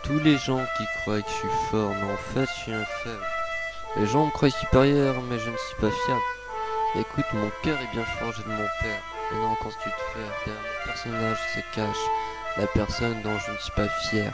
tous les gens qui croient que je suis fort, mais en fait je suis un faible. Les gens me croient supérieur, mais je ne suis pas fiable. Écoute, mon cœur est bien forgé de mon père. Et non, quand tu te fais, derrière mon personnage se cache la personne dont je ne suis pas fier.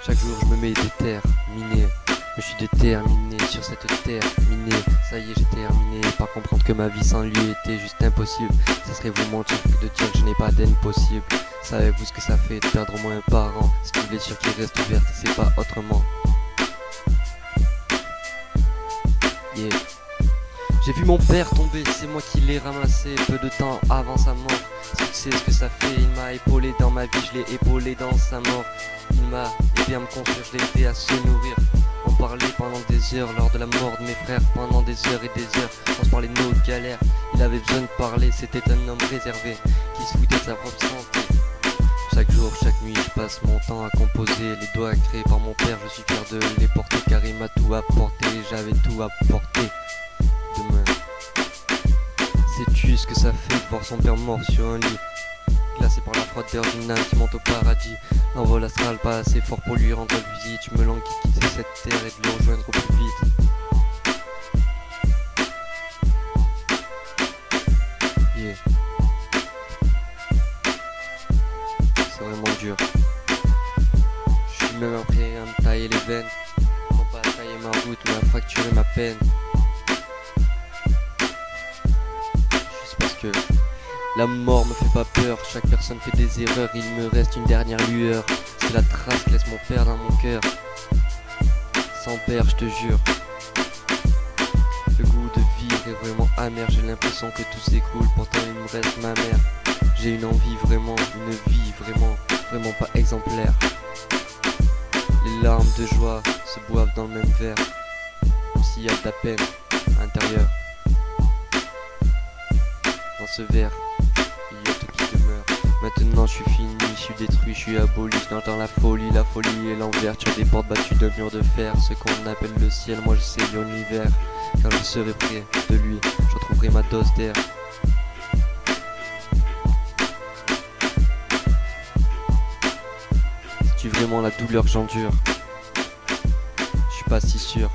Chaque jour je me mets déterminé. Je suis déterminé sur cette terre minée. Ça y est, j'ai terminé par comprendre que ma vie sans lui était juste impossible. Ça serait vous mentir que de dire que je n'ai pas d'haine possible. Savez-vous ce que ça fait de perdre au moins un parent? C'est une blessure qui reste ouverte, c'est pas autrement. Yeah. J'ai vu mon père tomber, c'est moi qui l'ai ramassé peu de temps avant sa mort. Si tu sais ce que ça fait, il m'a épaulé dans ma vie, je l'ai épaulé dans sa mort. Il m'a aidé à me construire, je l'ai aidé à se nourrir. On parlait pendant des heures lors de la mort de mes frères, pendant des heures et des heures. On se parlait de nos galères, il avait besoin de parler, c'était un homme réservé qui se foutait de sa propre santé. Chaque jour, chaque nuit, je passe mon temps à composer les doigts créés par mon père. Je suis fier de les porter car il m'a tout apporté, j'avais tout apporté. Demain, sais-tu ce que ça fait de voir son père mort sur un lit, glacé par la froideur d'une âme qui monte au paradis? L'envol astral pas assez fort pour lui rendre visite. Je me langue qui quitte cette terre et de le rejoindre au plus vite. Yeah. C'est vraiment dur. Je suis même prêt à me tailler les veines, non pas à tailler ma route ou à fracturer ma peine. Juste parce que la mort me fait pas peur, chaque personne fait des erreurs, il me reste une dernière lueur. C'est la trace que laisse mon père dans mon cœur. Sans père, je te jure. Le goût de vivre est vraiment amer, j'ai l'impression que tout s'écoule, pourtant il me reste ma mère. J'ai une envie vraiment, une vie vraiment pas exemplaire. Les larmes de joie se boivent dans le même verre, comme s'il y a de la peine à l'intérieur. Dans ce verre, il y a tout qui demeure. Maintenant je suis fini, je suis détruit, je suis aboli. J'entends la folie et l'enverture des portes battues d'un mur de fer. Ce qu'on appelle le ciel, moi je sais l'univers. Quand je serai près de lui, je retrouverai ma dose d'air. C'est-tu vraiment la douleur que j'endure? Je suis pas si sûr.